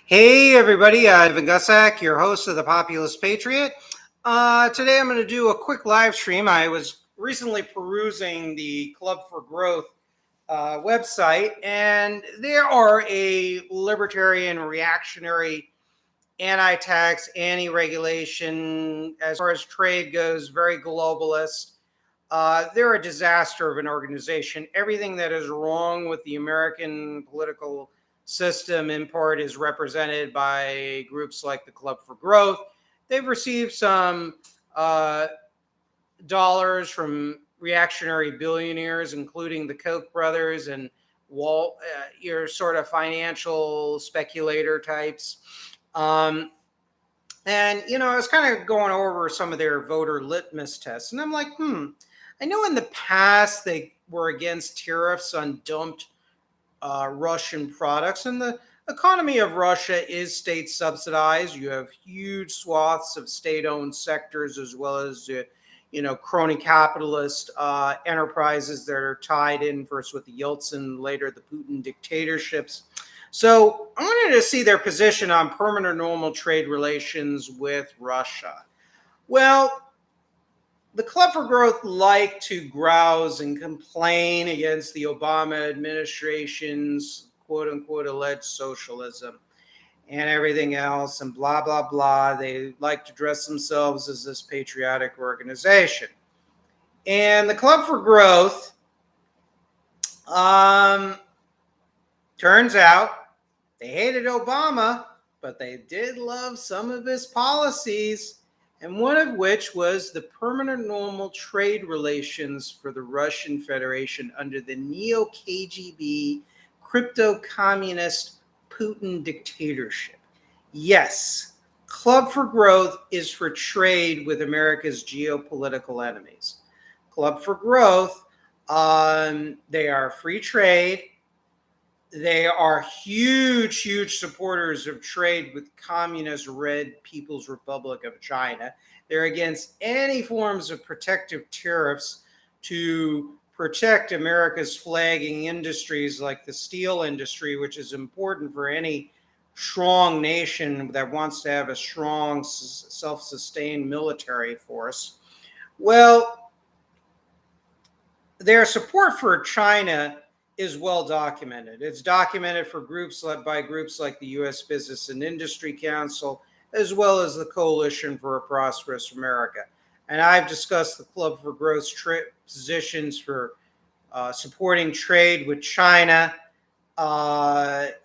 Hey everybody, Ivan Gusak, your host of the Populist Patriot. Today I'm going to do a quick live stream. I was recently perusing the Club for Growth website, and they are a libertarian, reactionary, anti-tax, anti-regulation, as far as trade goes, very globalist. They're a disaster of an organization. Everything that is wrong with the American political system, in part, is represented by groups like the Club for Growth. They've received some uh, dollars from reactionary billionaires, including the Koch brothers and Walt, your sort of financial speculator types. Um, I was kind of going over some of their voter litmus tests, and I'm like, I know in the past they were against tariffs on dumped Russian products, and the economy of Russia is state subsidized. You have huge swaths of state-owned sectors, as well as crony capitalist enterprises that are tied in first with the Yeltsin, later the Putin dictatorships. So I wanted to see their position on permanent normal trade relations with Russia. Well, the Club for Growth like to grouse and complain against the Obama administration's quote unquote alleged socialism and everything else and blah, blah, blah. They like to dress themselves as this patriotic organization. And the Club for Growth turns out they hated Obama, but they did love some of his policies, and one of which was the permanent normal trade relations for the Russian Federation under the neo-KGB crypto-communist Putin dictatorship. Yes, Club for Growth is for trade with America's geopolitical enemies. Club for Growth, they are free trade. They are huge, huge supporters of trade with communist Red People's Republic of China. They're against any forms of protective tariffs to protect America's flagging industries like the steel industry, which is important for any strong nation that wants to have a strong, self-sustained military force. Well, their support for China is well documented. It's documented for groups led by groups like the U.S. Business and Industry Council, as well as the Coalition for a Prosperous America. And I've discussed the Club for Growth's positions for supporting trade with China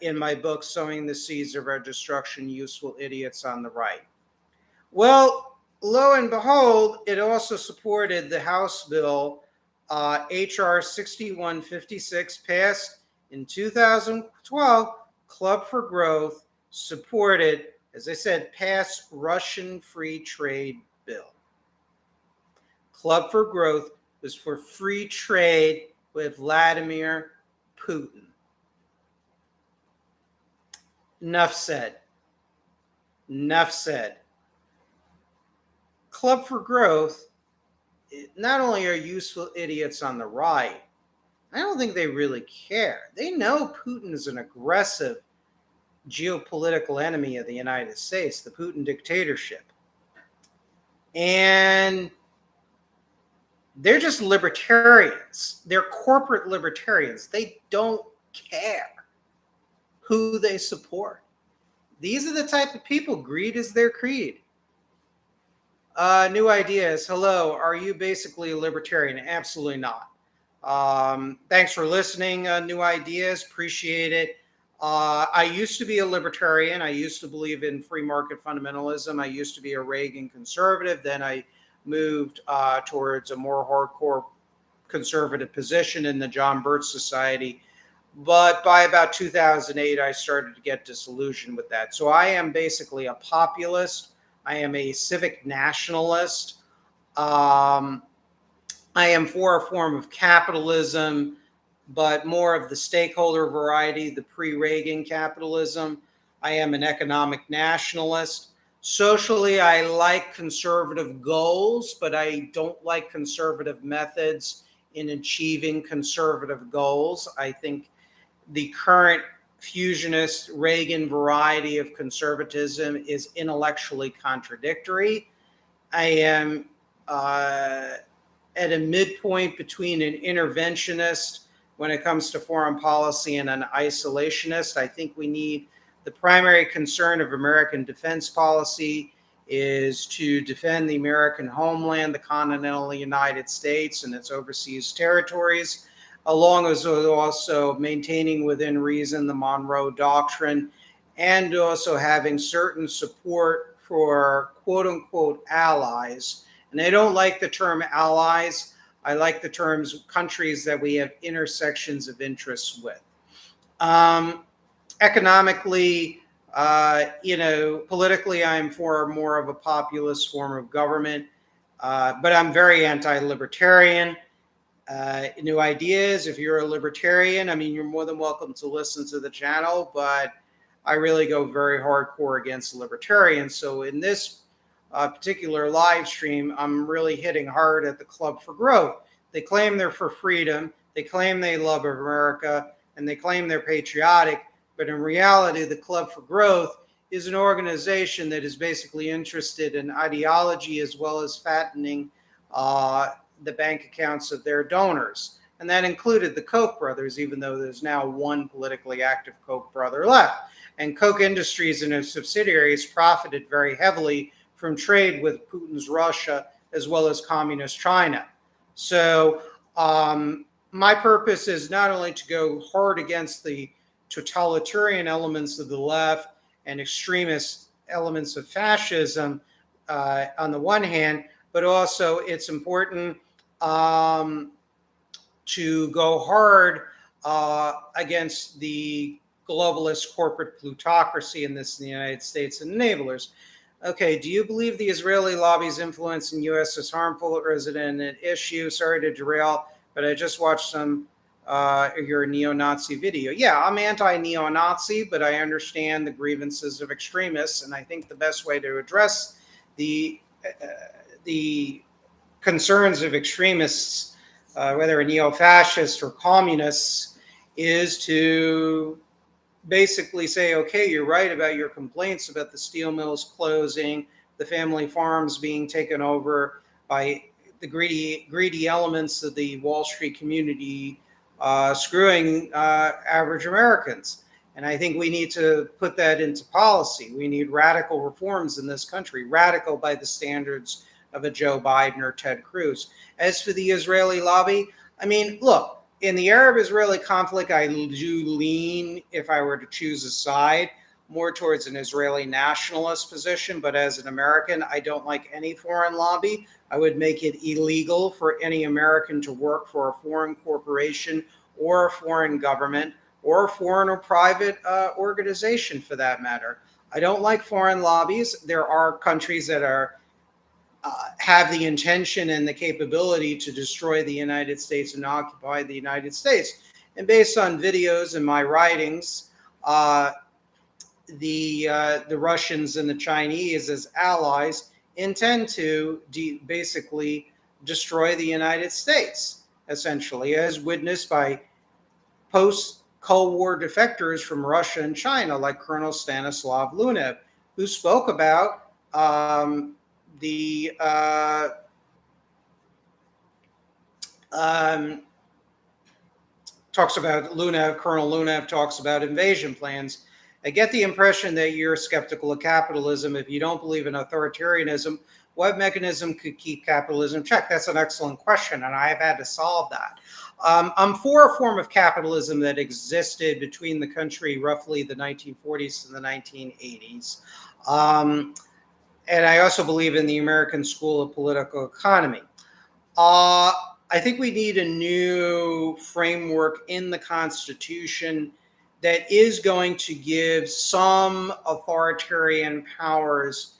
in my book, Sowing the Seeds of Our Destruction, Useful Idiots on the Right. Well, lo and behold, it also supported the House bill HR 6156, passed in 2012. Club for Growth supported, as I said, passed Russian free trade bill. Club for Growth was for free trade with Vladimir Putin. Enough said. Enough said. Club for Growth not only are useful idiots on the right, I don't think they really care. They know Putin is an aggressive geopolitical enemy of the United States, the Putin dictatorship. And they're just libertarians. They're corporate libertarians. They don't care who they support. These are the type of people, greed is their creed. New ideas. Hello. Are you basically a libertarian? Absolutely not. Thanks for listening. New ideas. Appreciate it. I used to be a libertarian. I used to believe in free market fundamentalism. I used to be a Reagan conservative. Then I moved towards a more hardcore conservative position in the John Birch Society. But by about 2008, I started to get disillusioned with that. So I am basically a populist. I am a civic nationalist. I am for a form of capitalism, but more of the stakeholder variety, the pre-Reagan capitalism. I am an economic nationalist. Socially, I like conservative goals, but I don't like conservative methods in achieving conservative goals. I think the current fusionist Reagan variety of conservatism is intellectually contradictory. I am at a midpoint between an interventionist when it comes to foreign policy and an isolationist. I think we need the primary concern of American defense policy is to defend the American homeland, the continental United States, and its overseas territories, along with also maintaining within reason the Monroe Doctrine, and also having certain support for quote unquote allies. And I don't like the term allies. I like the terms countries that we have intersections of interests with. Economically, politically, I'm for more of a populist form of government, but I'm very anti-libertarian. New ideas, if you're a libertarian, I mean, you're more than welcome to listen to the channel, but I really go very hardcore against libertarians. So in this particular live stream, I'm really hitting hard at the Club for Growth. They claim they're for freedom, they claim they love America, and they claim they're patriotic, but in reality, the Club for Growth is an organization that is basically interested in ideology as well as fattening the bank accounts of their donors. And that included the Koch brothers, even though there's now one politically active Koch brother left. And Koch Industries and its subsidiaries profited very heavily from trade with Putin's Russia as well as communist China. So my purpose is not only to go hard against the totalitarian elements of the left and extremist elements of fascism on the one hand, but also it's important to go hard against the globalist corporate plutocracy in the United States and enablers. Okay, do you believe the Israeli lobby's influence in U.S. is harmful or is it an issue? Sorry to derail, but I just watched some your neo-Nazi video. Yeah, I'm anti-neo-Nazi, but I understand the grievances of extremists, and I think the best way to address the concerns of extremists, whether neo-fascists or communists, is to basically say, okay, you're right about your complaints about the steel mills closing, the family farms being taken over by the greedy elements of the Wall Street community, screwing average Americans. And I think we need to put that into policy. We need radical reforms in this country, radical by the standards of a Joe Biden or Ted Cruz. As for the Israeli lobby, I mean, look, in the Arab-Israeli conflict, I do lean, if I were to choose a side, more towards an Israeli nationalist position. But as an American, I don't like any foreign lobby. I would make it illegal for any American to work for a foreign corporation or a foreign government or a foreign or private organization for that matter. I don't like foreign lobbies. There are countries that are have the intention and the capability to destroy the United States and occupy the United States. And based on videos and my writings, the Russians and the Chinese as allies intend to basically destroy the United States, essentially, as witnessed by post-Cold War defectors from Russia and China, like Colonel Stanislav Lunev, who spoke about talks about Colonel Lunev talks about invasion plans. I get the impression that you're skeptical of capitalism. If you don't believe in authoritarianism, what mechanism could keep capitalism in check? That's an excellent question, and I have had to solve that. I'm for a form of capitalism that existed between the country roughly the 1940s and the 1980s. And I also believe in the American School of Political Economy. I think we need a new framework in the Constitution that is going to give some authoritarian powers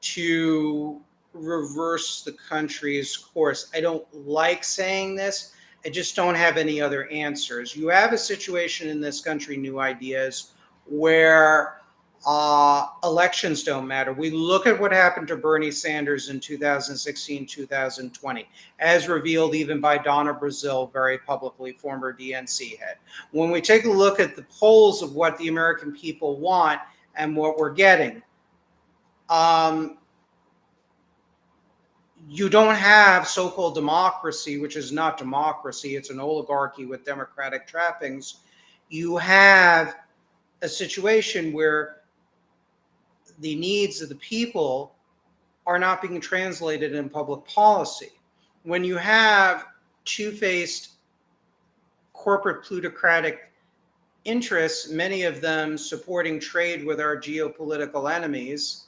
to reverse the country's course. I don't like saying this. I just don't have any other answers. You have a situation in this country, New Ideas, where Elections don't matter. We look at what happened to Bernie Sanders in 2016, 2020, as revealed even by Donna Brazile, very publicly, former DNC head. When we take a look at the polls of what the American people want and what we're getting, you don't have so-called democracy, which is not democracy. It's an oligarchy with democratic trappings. You have a situation where the needs of the people are not being translated in public policy. When you have two-faced corporate plutocratic interests, many of them supporting trade with our geopolitical enemies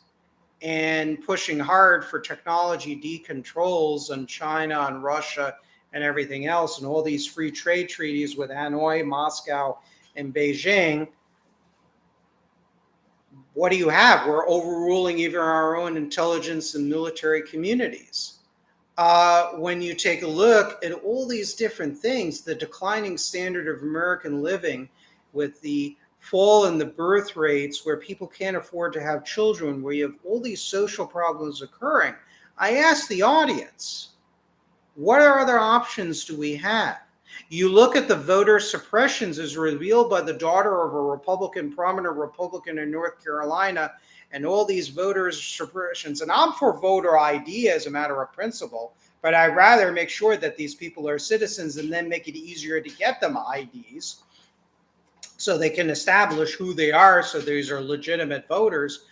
and pushing hard for technology decontrols on China, on Russia, and everything else, and all these free trade treaties with Hanoi, Moscow, and Beijing, what do you have? We're overruling even our own intelligence and military communities. When you take a look at all these different things, the declining standard of American living with the fall in the birth rates where people can't afford to have children, where you have all these social problems occurring, I ask the audience, what other options do we have? You look at the voter suppressions as revealed by the daughter of a Republican, prominent Republican in North Carolina, and all these voter suppressions. And I'm for voter ID as a matter of principle, but I'd rather make sure that these people are citizens and then make it easier to get them IDs so they can establish who they are, so these are legitimate voters.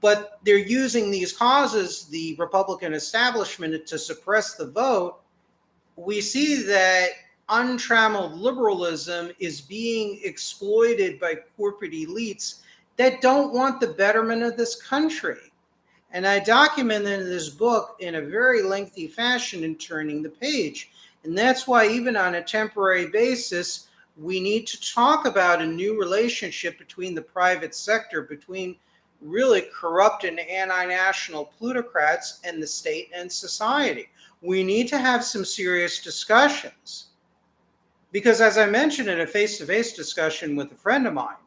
But they're using these causes, the Republican establishment, to suppress the vote. We see that untrammeled liberalism is being exploited by corporate elites that don't want the betterment of this country. And I documented in this book in a very lengthy fashion in Turning the Page. And that's why even on a temporary basis, we need to talk about a new relationship between the private sector, between really corrupt and anti-national plutocrats and the state and society. We need to have some serious discussions. Because as I mentioned in a face-to-face discussion with a friend of mine,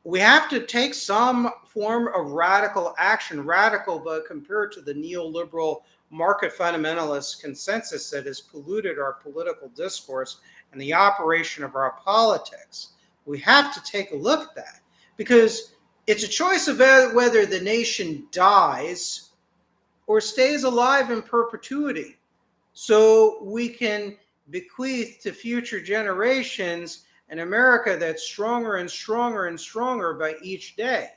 we have to take some form of radical action, radical, but compared to the neoliberal market fundamentalist consensus that has polluted our political discourse and the operation of our politics. We have to take a look at that because it's a choice of whether the nation dies or stays alive in perpetuity so we can bequeath to future generations an America that's stronger and stronger and stronger by each day,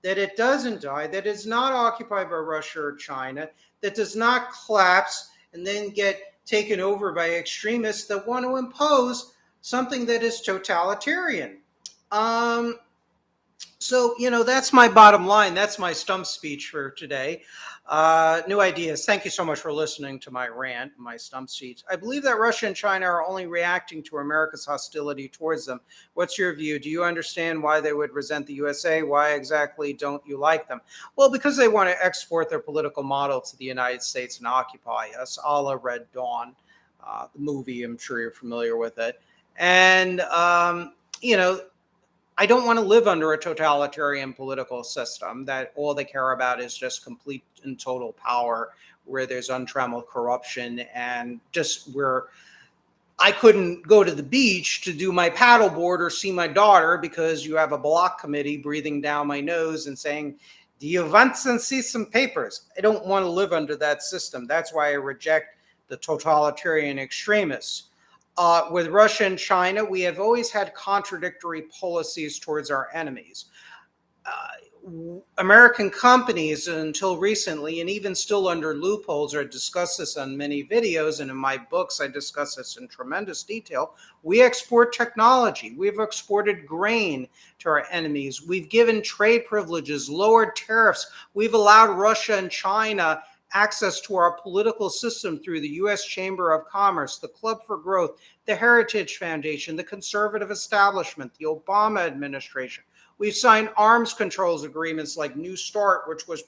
that it doesn't die, that it's not occupied by Russia or China, that does not collapse and then get taken over by extremists that want to impose something that is totalitarian. So, that's my bottom line. That's my stump speech for today. New ideas. Thank you so much for listening to my rant, my stump speech. I believe that Russia and China are only reacting to America's hostility towards them. What's your view? Do you understand why they would resent the USA? Why exactly don't you like them? Well, because they want to export their political model to the United States and occupy us, a la Red Dawn, the movie. I'm sure you're familiar with it. And, I don't want to live under a totalitarian political system that all they care about is just complete and total power, where there's untrammeled corruption and just where I couldn't go to the beach to do my paddleboard or see my daughter because you have a block committee breathing down my nose and saying, do you want to see some papers? I don't want to live under that system. That's why I reject the totalitarian extremists. With Russia and China, we have always had contradictory policies towards our enemies. American companies, until recently, and even still under loopholes, I discuss this on many videos, and in my books, I discuss this in tremendous detail. We export technology. We've exported grain to our enemies. We've given trade privileges, lowered tariffs. We've allowed Russia and China access to our political system through the U.S. Chamber of Commerce, the Club for Growth, the Heritage Foundation, the conservative establishment, the Obama administration. We've signed arms controls agreements like New START, which was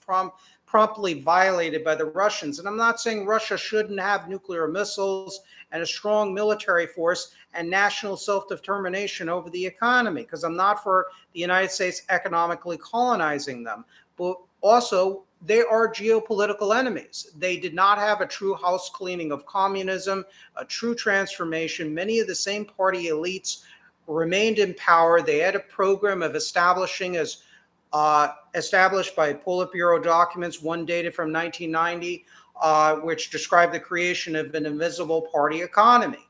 promptly violated by the Russians. And I'm not saying Russia shouldn't have nuclear missiles and a strong military force and national self-determination over the economy, because I'm not for the United States economically colonizing them. But also, they are geopolitical enemies. They did not have a true house cleaning of communism, a true transformation. Many of the same party elites remained in power. They had a program of establishing, as established by Politburo documents, one dated from 1990, which described the creation of an invisible party economy.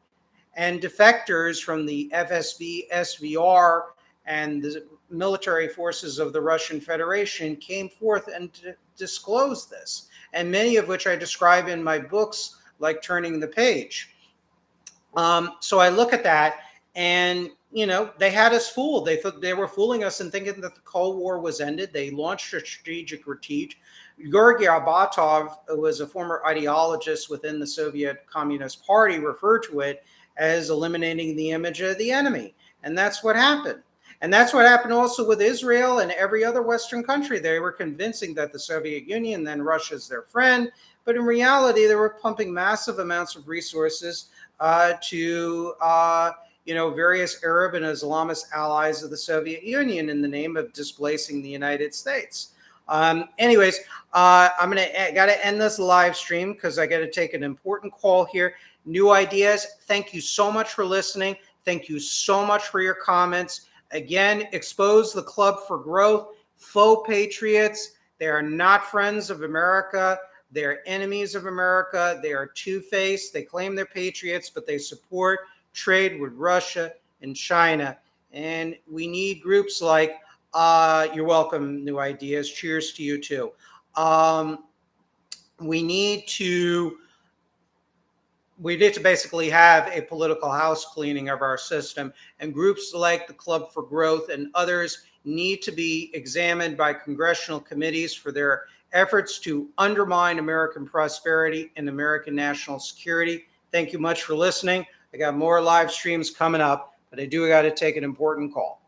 And defectors from the FSB, SVR, and the military forces of the Russian Federation came forth and disclosed this, and many of which I describe in my books, like Turning the Page. So I look at that, and they had us fooled. They thought they were fooling us and thinking that the Cold War was ended. They launched a strategic retreat. Georgy Arbatov, who was a former ideologist within the Soviet Communist Party, referred to it as eliminating the image of the enemy. And that's what happened. And that's what happened also with Israel and every other Western country. They were convincing that the Soviet Union, then Russia, is their friend. But in reality, they were pumping massive amounts of resources to various Arab and Islamist allies of the Soviet Union in the name of displacing the United States. Anyways, I'm got to end this live stream because I got to take an important call here. New Ideas, thank you so much for listening. Thank you so much for your comments. Again, expose the Club for Growth. Faux patriots. They are not friends of America. They are enemies of America. They are two-faced. They claim they're patriots, but they support trade with Russia and China. And we need groups like, you're welcome, New Ideas. Cheers to you too. We need to basically have a political house cleaning of our system, and groups like the Club for Growth and others need to be examined by congressional committees for their efforts to undermine American prosperity and American national security. Thank you much for listening. I got more live streams coming up, but I do got to take an important call.